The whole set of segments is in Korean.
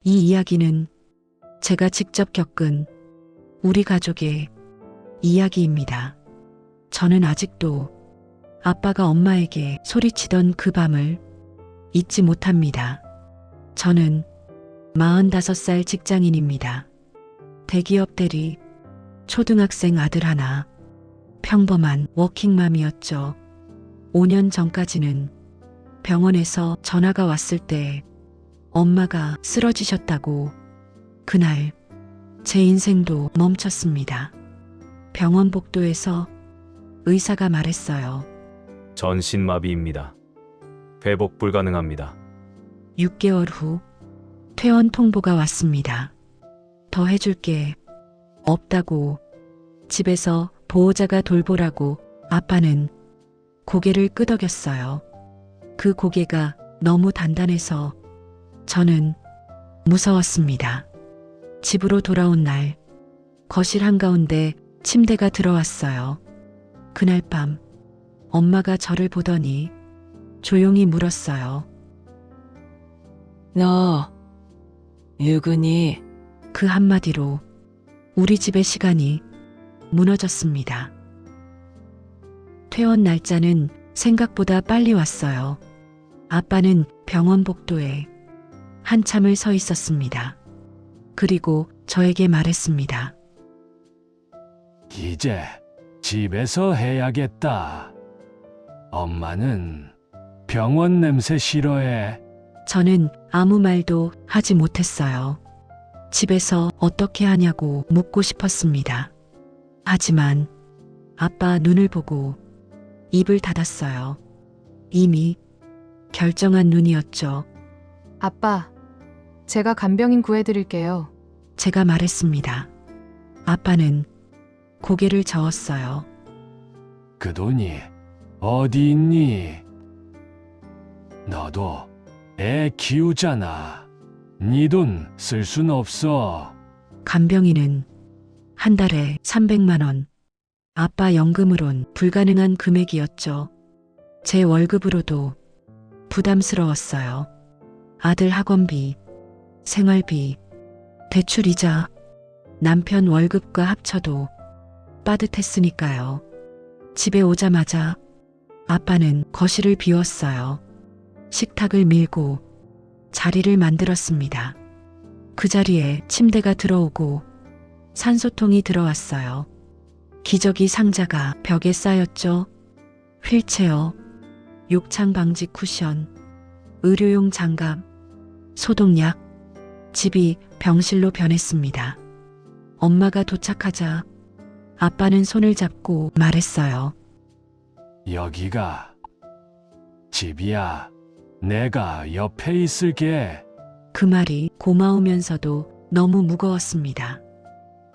이 이야기는 제가 직접 겪은 우리 가족의 이야기입니다. 저는 아직도 아빠가 엄마에게 소리치던 그 밤을 잊지 못합니다. 저는 45살 직장인입니다. 대기업 대리, 초등학생 아들 하나, 평범한 워킹맘이었죠. 5년 전까지는 병원에서 전화가 왔을 때 엄마가 쓰러지셨다고 그날 제 인생도 멈췄습니다. 병원 복도에서 의사가 말했어요. 전신마비입니다. 회복 불가능합니다. 6개월 후 퇴원 통보가 왔습니다. 더 해줄 게 없다고 집에서 보호자가 돌보라고 아빠는 고개를 끄덕였어요. 그 고개가 너무 단단해서 저는 무서웠습니다. 집으로 돌아온 날 거실 한가운데 침대가 들어왔어요. 그날 밤 엄마가 저를 보더니 조용히 물었어요. 너, 유근이 그 한마디로 우리 집의 시간이 무너졌습니다. 퇴원 날짜는 생각보다 빨리 왔어요. 아빠는 병원 복도에 한참을 서 있었습니다. 그리고 저에게 말했습니다. 이제 집에서 해야겠다. 엄마는 병원 냄새 싫어해. 저는 아무 말도 하지 못했어요. 집에서 어떻게 하냐고 묻고 싶었습니다. 하지만 아빠 눈을 보고 입을 닫았어요. 이미 결정한 눈이었죠. 아빠, 제가 간병인 구해드릴게요. 제가 말했습니다. 아빠는 고개를 저었어요. 그 돈이 어디 있니? 너도 애 키우잖아. 네 돈 쓸 순 없어. 간병인은 한 달에 300만 원, 아빠 연금으론 불가능한 금액이었죠. 제 월급으로도 부담스러웠어요. 아들 학원비, 생활비, 대출이자 남편 월급과 합쳐도 빠듯했으니까요. 집에 오자마자 아빠는 거실을 비웠어요. 식탁을 밀고 자리를 만들었습니다. 그 자리에 침대가 들어오고 산소통이 들어왔어요. 기저귀 상자가 벽에 쌓였죠. 휠체어, 욕창 방지 쿠션, 의료용 장갑, 소독약, 집이 병실로 변했습니다. 엄마가 도착하자 아빠는 손을 잡고 말했어요. 여기가 집이야. 내가 옆에 있을게. 그 말이 고마우면서도 너무 무거웠습니다.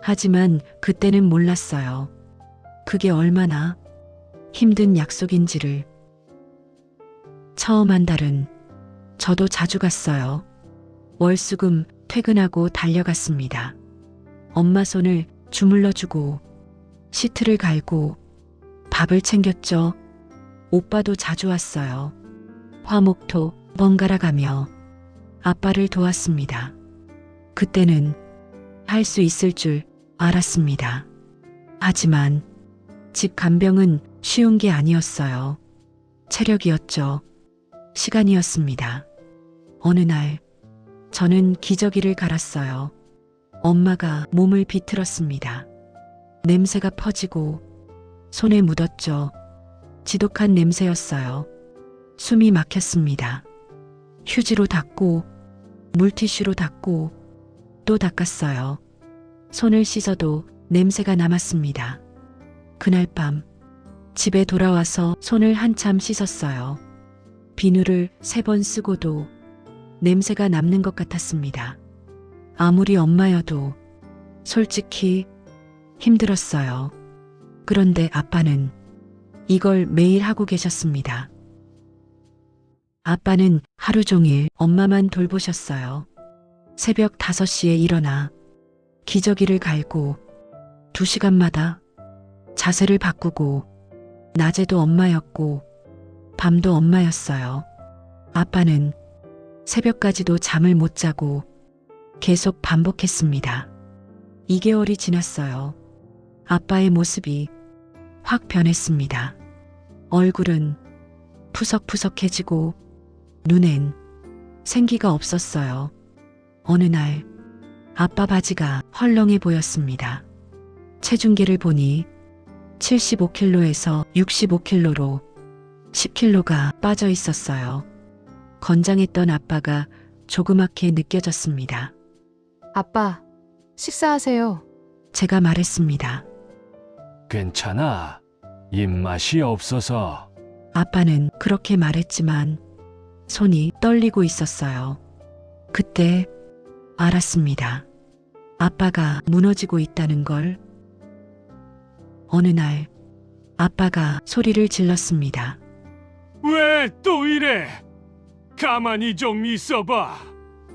하지만 그때는 몰랐어요. 그게 얼마나 힘든 약속인지를. 처음 한 달은 저도 자주 갔어요. 월수금 퇴근하고 달려갔습니다. 엄마 손을 주물러주고 시트를 갈고 밥을 챙겼죠. 오빠도 자주 왔어요. 화목토 번갈아 가며 아빠를 도왔습니다. 그때는 할 수 있을 줄 알았습니다. 하지만 집 간병은 쉬운 게 아니었어요. 체력이었죠. 시간이었습니다. 어느 날 저는 기저귀를 갈았어요. 엄마가 몸을 비틀었습니다. 냄새가 퍼지고 손에 묻었죠. 지독한 냄새였어요. 숨이 막혔습니다. 휴지로 닦고 물티슈로 닦고 또 닦았어요. 손을 씻어도 냄새가 남았습니다. 그날 밤 집에 돌아와서 손을 한참 씻었어요. 비누를 3번 쓰고도 냄새가 남는 것 같았습니다. 아무리 엄마여도 솔직히 힘들었어요. 그런데 아빠는 이걸 매일 하고 계셨습니다. 아빠는 하루 종일 엄마만 돌보셨어요. 새벽 5시에 일어나 기저귀를 갈고 2시간마다 자세를 바꾸고 낮에도 엄마였고 밤도 엄마였어요. 아빠는 새벽까지도 잠을 못 자고 계속 반복했습니다. 2개월이 지났어요. 아빠의 모습이 확 변했습니다. 얼굴은 푸석푸석해지고 눈엔 생기가 없었어요. 어느 날 아빠 바지가 헐렁해 보였습니다. 체중계를 보니 75kg에서 65kg로 10kg가 빠져 있었어요. 건장했던 아빠가 조그맣게 느껴졌습니다. 아빠, 식사하세요. 제가 말했습니다. 괜찮아. 입맛이 없어서. 아빠는 그렇게 말했지만 손이 떨리고 있었어요. 그때 알았습니다. 아빠가 무너지고 있다는 걸. 어느 날 아빠가 소리를 질렀습니다. 왜 또 이래? 가만히 좀 있어봐.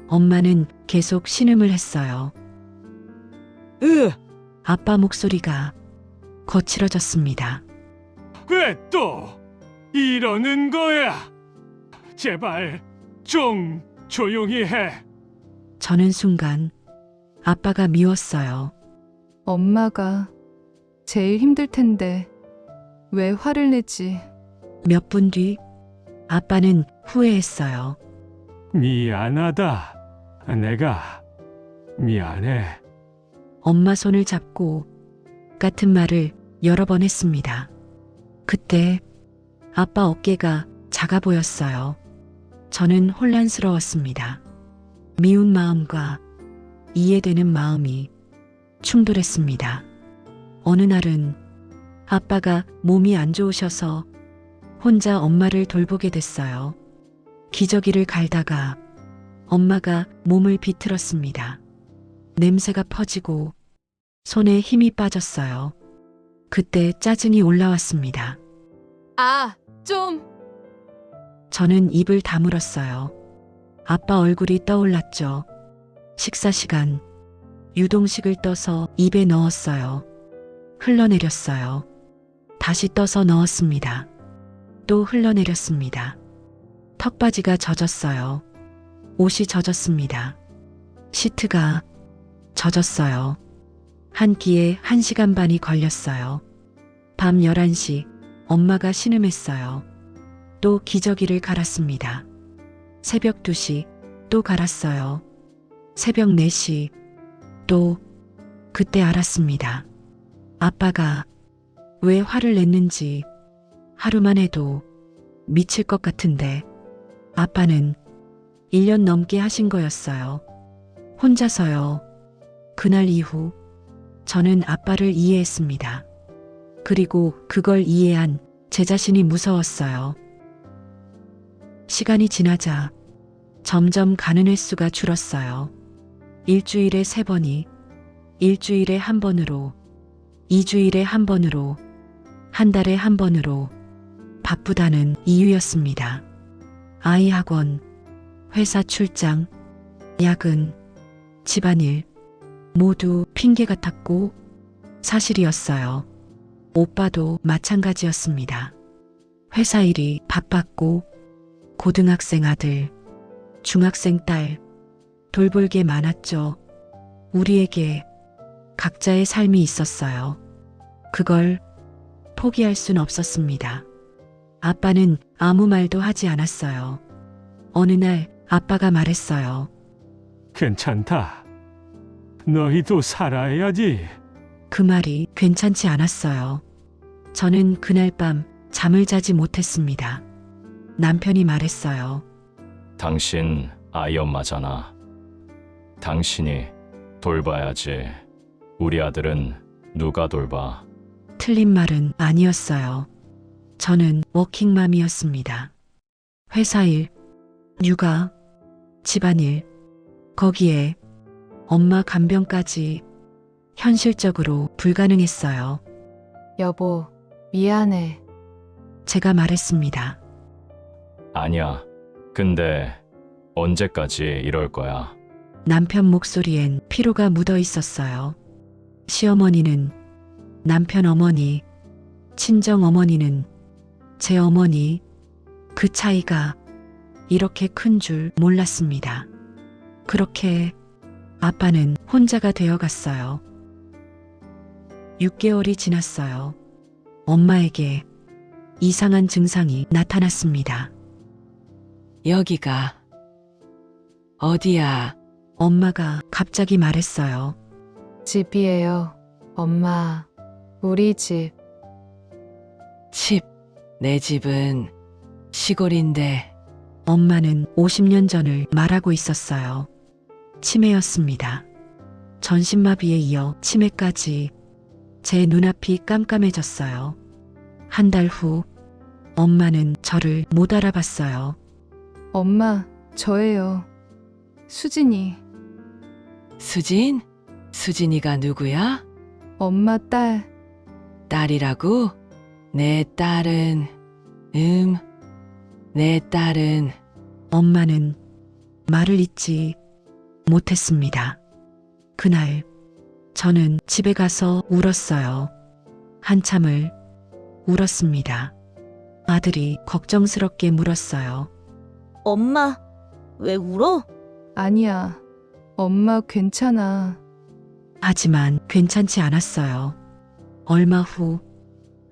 엄마는 계속 신음을 했어요. 으, 아빠 목소리가 거칠어졌습니다. 왜 또 이러는 거야? 제발 좀 조용히 해. 저는 순간 아빠가 미웠어요. 엄마가 제일 힘들 텐데 왜 화를 내지? 몇 분 뒤 아빠는 후회했어요. 미안하다. 내가 미안해. 엄마 손을 잡고 같은 말을 여러 번 했습니다. 그때 아빠 어깨가 작아 보였어요. 저는 혼란스러웠습니다. 미운 마음과 이해되는 마음이 충돌했습니다. 어느 날은 아빠가 몸이 안 좋으셔서 혼자 엄마를 돌보게 됐어요. 기저귀를 갈다가 엄마가 몸을 비틀었습니다. 냄새가 퍼지고 손에 힘이 빠졌어요. 그때 짜증이 올라왔습니다. 아, 좀. 저는 입을 다물었어요. 아빠 얼굴이 떠올랐죠. 식사 시간, 유동식을 떠서 입에 넣었어요. 흘러내렸어요. 다시 떠서 넣었습니다. 또 흘러내렸습니다. 턱바지가 젖었어요. 옷이 젖었습니다. 시트가 젖었어요. 한 끼에 1시간 반이 걸렸어요. 밤 11시 엄마가 신음했어요. 또 기저귀를 갈았습니다. 새벽 2시 또 갈았어요. 새벽 4시 또 그때 알았습니다. 아빠가 왜 화를 냈는지. 하루만 해도 미칠 것 같은데 아빠는 1년 넘게 하신 거였어요. 혼자서요. 그날 이후 저는 아빠를 이해했습니다. 그리고 그걸 이해한 제 자신이 무서웠어요. 시간이 지나자 점점 가는 횟수가 줄었어요. 일주일에 3번이 일주일에 1번으로, 2주일에 1번으로, 한 달에 1번으로 바쁘다는 이유였습니다. 아이 학원, 회사 출장, 야근, 집안일 모두 핑계 같았고 사실이었어요. 오빠도 마찬가지였습니다. 회사 일이 바빴고 고등학생 아들, 중학생 딸 돌볼 게 많았죠. 우리에게 각자의 삶이 있었어요. 그걸 포기할 순 없었습니다. 아빠는 아무 말도 하지 않았어요. 어느 날 아빠가 말했어요. 괜찮다. 너희도 살아야지. 그 말이 괜찮지 않았어요. 저는 그날 밤 잠을 자지 못했습니다. 남편이 말했어요. 당신 아이 엄마잖아. 당신이 돌봐야지. 우리 아들은 누가 돌봐? 틀린 말은 아니었어요. 저는 워킹맘이었습니다. 회사 일, 육아, 집안일, 거기에 엄마 간병까지 현실적으로 불가능했어요. 여보, 미안해. 제가 말했습니다. 아니야. 근데 언제까지 이럴 거야? 남편 목소리엔 피로가 묻어 있었어요. 시어머니는 남편 어머니, 친정 어머니는 제 어머니, 그 차이가 이렇게 큰 줄 몰랐습니다. 그렇게 아빠는 혼자가 되어 갔어요. 6개월이 지났어요. 엄마에게 이상한 증상이 나타났습니다. 여기가 어디야? 엄마가 갑자기 말했어요. 집이에요. 엄마, 우리 집. 집. 내 집은 시골인데 엄마는 50년 전을 말하고 있었어요. 치매였습니다. 전신마비에 이어 치매까지. 제 눈앞이 깜깜해졌어요. 한 달 후 엄마는 저를 못 알아봤어요. 엄마, 저예요. 수진이. 수진? 수진이가 누구야? 엄마 딸. 딸이라고? 내 딸은 내 딸은 엄마는 말을 잇지 못했습니다. 그날 저는 집에 가서 울었어요. 한참을 울었습니다. 아들이 걱정스럽게 물었어요. 엄마, 왜 울어? 아니야. 엄마 괜찮아. 하지만 괜찮지 않았어요. 얼마 후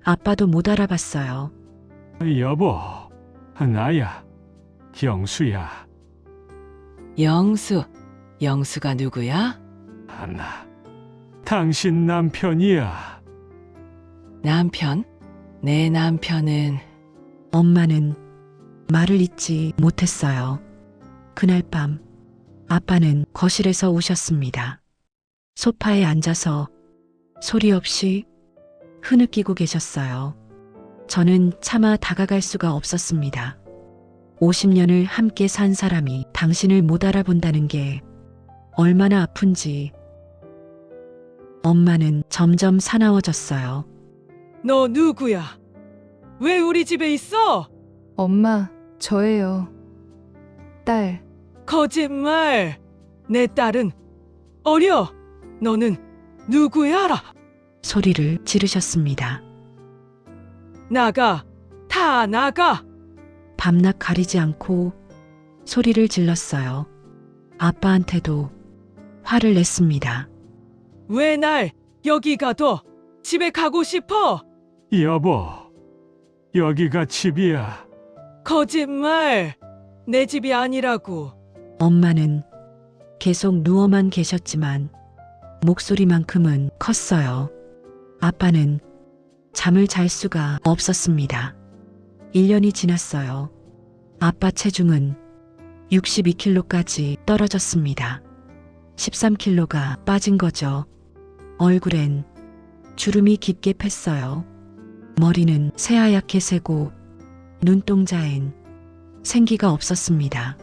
아빠도 못 알아봤어요. 여보, 나야. 영수야. 영수가 누구야? 나 당신 남편이야. 남편? 내 남편은 엄마는 말을 잇지 못했어요. 그날 밤 아빠는 거실에서 우셨습니다. 소파에 앉아서 소리 없이 흐느끼고 계셨어요. 저는 차마 다가갈 수가 없었습니다. 50년을 함께 산 사람이 당신을 못 알아본다는 게 얼마나 아픈지. 엄마는 점점 사나워졌어요. 너 누구야? 왜 우리 집에 있어? 엄마, 저예요. 딸. 거짓말. 내 딸은 어려. 너는 누구야? 소리를 지르셨습니다. 나가. 다 나가. 밤낮 가리지 않고 소리를 질렀어요. 아빠한테도 화를 냈습니다. 왜 날 여기 가둬? 집에 가고 싶어. 여보, 여기가 집이야. 거짓말. 내 집이 아니라고. 엄마는 계속 누워만 계셨지만 목소리만큼은 컸어요. 아빠는 잠을 잘 수가 없었습니다. 1년이 지났어요. 아빠 체중은 62kg까지 떨어졌습니다. 13kg가 빠진 거죠. 얼굴엔 주름이 깊게 팼어요. 머리는 새하얗게 새고 눈동자엔 생기가 없었습니다.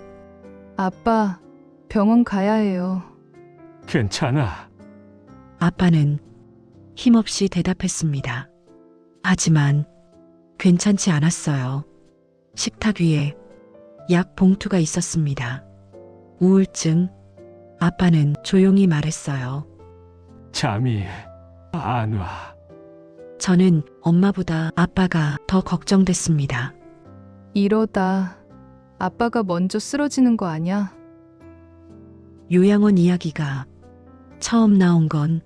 아빠, 병원 가야 해요. 괜찮아. 아빠는 힘없이 대답했습니다. 하지만 괜찮지 않았어요. 식탁 위에 약 봉투가 있었습니다. 우울증. 아빠는 조용히 말했어요. 잠이 안 와. 저는 엄마보다 아빠가 더 걱정됐습니다. 이러다 아빠가 먼저 쓰러지는 거 아니야? 요양원 이야기가 처음 나온 건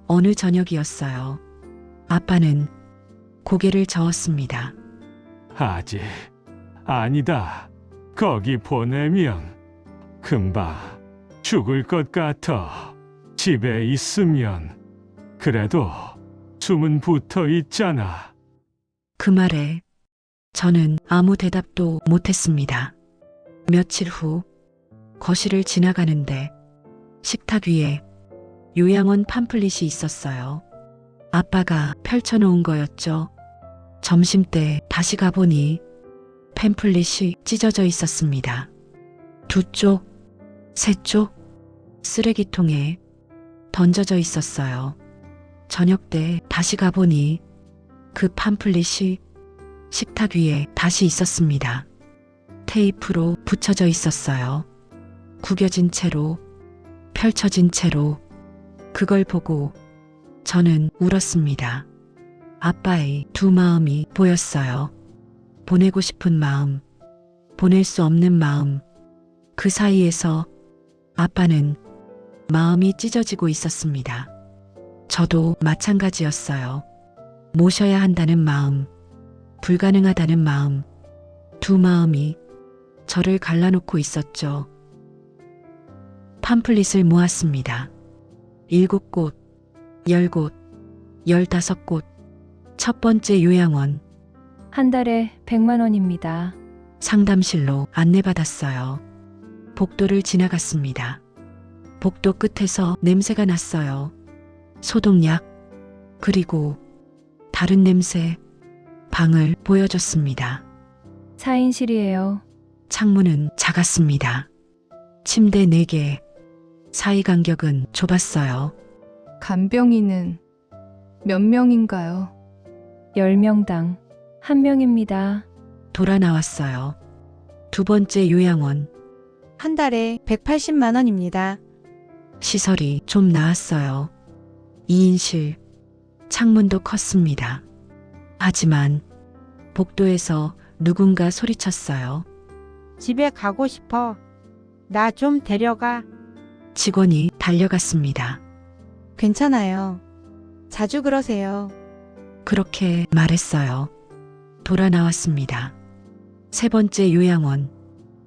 어느 저녁이었어요. 아빠는 고개를 저었습니다. 아직 아니다. 거기 보내면 금방 죽을 것 같아. 집에 있으면 그래도 숨은 붙어 있잖아. 그 말에 저는 아무 대답도 못했습니다. 며칠 후 거실을 지나가는데 식탁 위에 요양원 팜플릿이 있었어요. 아빠가 펼쳐놓은 거였죠. 점심때 다시 가보니 팸플릿이 찢어져 있었습니다. 두 쪽, 세 쪽, 쓰레기통에 던져져 있었어요. 저녁 때 다시 가보니 그 팜플릿이 식탁 위에 다시 있었습니다. 테이프로 붙여져 있었어요. 구겨진 채로, 펼쳐진 채로. 그걸 보고 저는 울었습니다. 아빠의 두 마음이 보였어요. 보내고 싶은 마음, 보낼 수 없는 마음. 그 사이에서 아빠는 마음이 찢어지고 있었습니다. 저도 마찬가지였어요. 모셔야 한다는 마음, 불가능하다는 마음, 두 마음이 저를 갈라놓고 있었죠. 팜플릿을 모았습니다. 7곳, 10곳, 15곳. 첫 번째 요양원, 한 달에 100만 원입니다. 상담실로 안내받았어요. 복도를 지나갔습니다. 복도 끝에서 냄새가 났어요. 소독약, 그리고 다른 냄새, 방을 보여줬습니다. 4인실이에요. 창문은 작았습니다. 침대 4개, 사이 간격은 좁았어요. 간병인은 몇 명인가요? 10명당 1명입니다. 돌아 나왔어요. 두 번째 요양원, 한 달에 180만 원입니다. 시설이 좀 나았어요. 2인실, 창문도 컸습니다. 하지만 복도에서 누군가 소리쳤어요. 집에 가고 싶어. 나 좀 데려가. 직원이 달려갔습니다. 괜찮아요. 자주 그러세요. 그렇게 말했어요. 돌아 나왔습니다. 세 번째 요양원,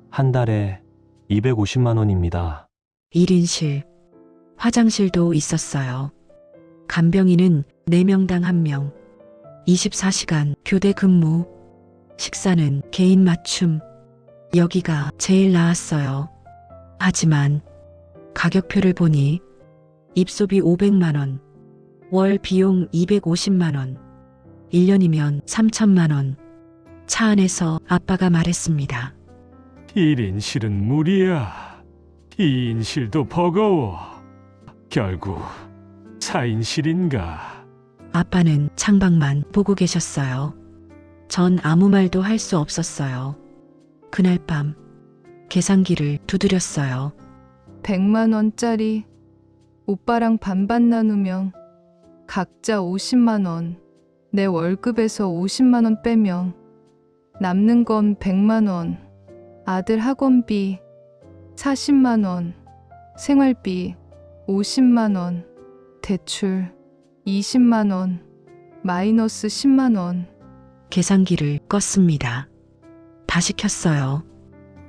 한 달에 250만 원입니다. 1인실, 화장실도 있었어요. 간병인은 4명당 1명, 24시간 교대 근무, 식사는 개인 맞춤. 여기가 제일 나았어요. 하지만 가격표를 보니 입소비 500만 원, 월 비용 250만 원, 1년이면 3천만 원. 차 안에서 아빠가 말했습니다. 1인실은 무리야. 2인실도 버거워. 결국 4인실인가? 아빠는 창밖만 보고 계셨어요. 전 아무 말도 할 수 없었어요. 그날 밤 계산기를 두드렸어요. 100만 원짜리 오빠랑 반반 나누면 각자 50만 원. 내 월급에서 50만 원 빼면 남는 건 100만 원. 아들 학원비 40만 원. 생활비 50만 원. 대출 20만 원. 마이너스 10만 원. 계산기를 껐습니다. 다시 켰어요.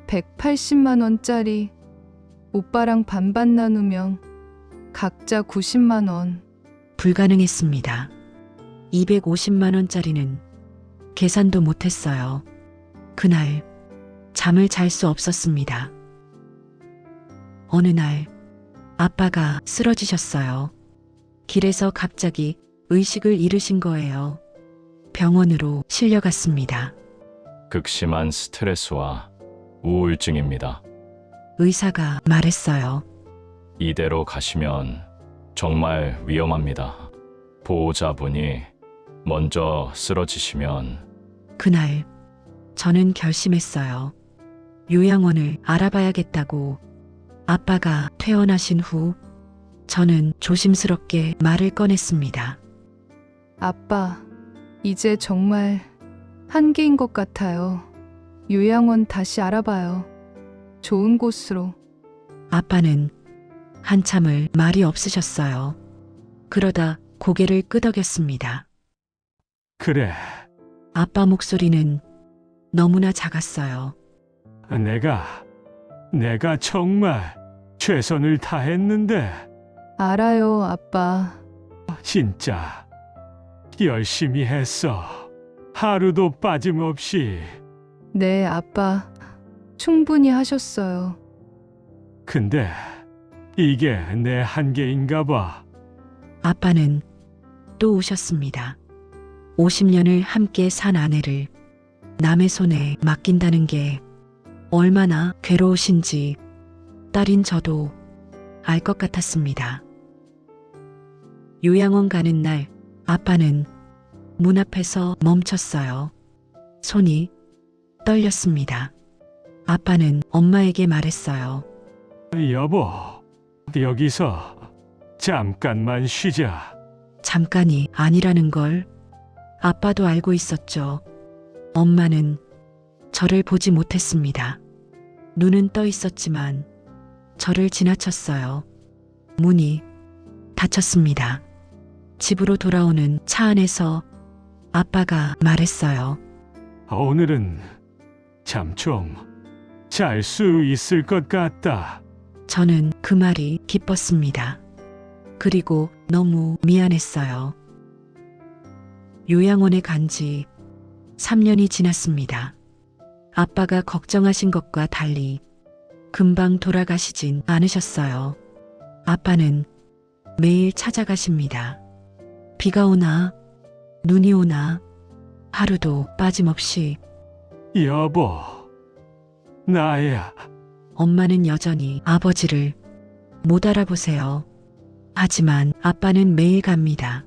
180만 원짜리 오빠랑 반반 나누면 각자 90만 원. 불가능했습니다. 250만 원짜리는 계산도 못했어요. 그날 잠을 잘 수 없었습니다. 어느 날 아빠가 쓰러지셨어요. 길에서 갑자기 의식을 잃으신 거예요. 병원으로 실려갔습니다. 극심한 스트레스와 우울증입니다. 의사가 말했어요. 이대로 가시면 정말 위험합니다. 보호자분이 먼저 쓰러지시면 그날 저는 결심했어요. 요양원을 알아봐야겠다고. 아빠가 퇴원하신 후 저는 조심스럽게 말을 꺼냈습니다. 아빠, 이제 정말 한계인 것 같아요. 요양원 다시 알아봐요. 좋은 곳으로. 아빠는 한참을 말이 없으셨어요. 그러다 고개를 끄덕였습니다. 그래, 아빠 목소리는 너무나 작았어요. 내가 정말 최선을 다했는데 알아요, 아빠. 진짜 열심히 했어. 하루도 빠짐없이. 네, 아빠. 충분히 하셨어요. 근데 이게 내 한계인가 봐. 아빠는 또 우셨습니다. 50년을 함께 산 아내를 남의 손에 맡긴다는 게 얼마나 괴로우신지 딸인 저도 알 것 같았습니다. 요양원 가는 날 아빠는 문 앞에서 멈췄어요. 손이 떨렸습니다. 아빠는 엄마에게 말했어요. 여보, 여기서 잠깐만 쉬자. 잠깐이 아니라는 걸 아빠도 알고 있었죠. 엄마는 저를 보지 못했습니다. 눈은 떠 있었지만 저를 지나쳤어요. 문이 닫혔습니다. 집으로 돌아오는 차 안에서 아빠가 말했어요. 오늘은 잠 좀 잘 수 있을 것 같다. 저는 그 말이 기뻤습니다. 그리고 너무 미안했어요. 요양원에 간 지 3년이 지났습니다. 아빠가 걱정하신 것과 달리 금방 돌아가시진 않으셨어요. 아빠는 매일 찾아가십니다. 비가 오나 눈이 오나 하루도 빠짐없이. 여보, 나야. 엄마는 여전히 아버지를 못 알아보세요. 하지만 아빠는 매일 갑니다.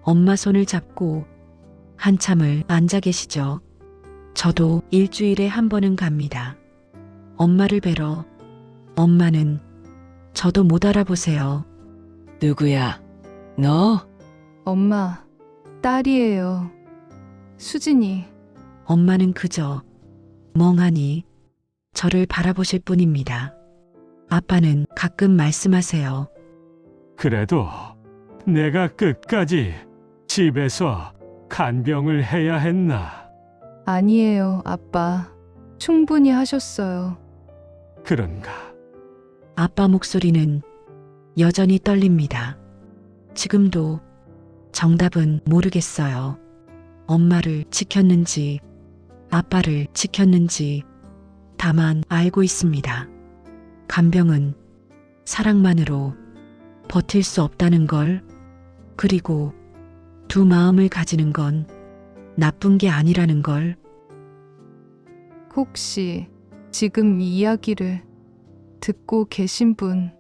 엄마 손을 잡고 한참을 앉아 계시죠. 저도 일주일에 한 번은 갑니다. 엄마를 뵈러. 엄마는 저도 못 알아보세요. 누구야? 너? 엄마, 딸이에요. 수진이. 엄마는 그저 멍하니 저를 바라보실 뿐입니다. 아빠는 가끔 말씀하세요. 그래도 내가 끝까지 집에서 간병을 해야 했나? 아니에요, 아빠. 충분히 하셨어요. 그런가? 아빠 목소리는 여전히 떨립니다. 지금도 정답은 모르겠어요. 엄마를 지켰는지, 아빠를 지켰는지, 다만 알고 있습니다. 간병은 사랑만으로 버틸 수 없다는 걸, 그리고 두 마음을 가지는 건 나쁜 게 아니라는 걸. 혹시 지금 이 이야기를 듣고 계신 분,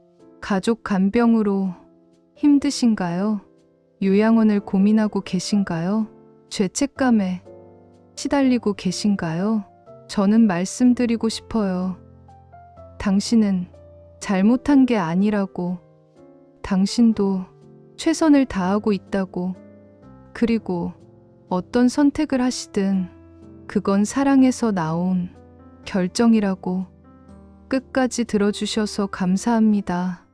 가족 간병으로 힘드신가요? 요양원을 고민하고 계신가요? 죄책감에 시달리고 계신가요? 저는 말씀드리고 싶어요. 당신은 잘못한 게 아니라고, 당신도 최선을 다하고 있다고, 그리고 어떤 선택을 하시든 그건 사랑에서 나온 결정이라고. 끝까지 들어주셔서 감사합니다.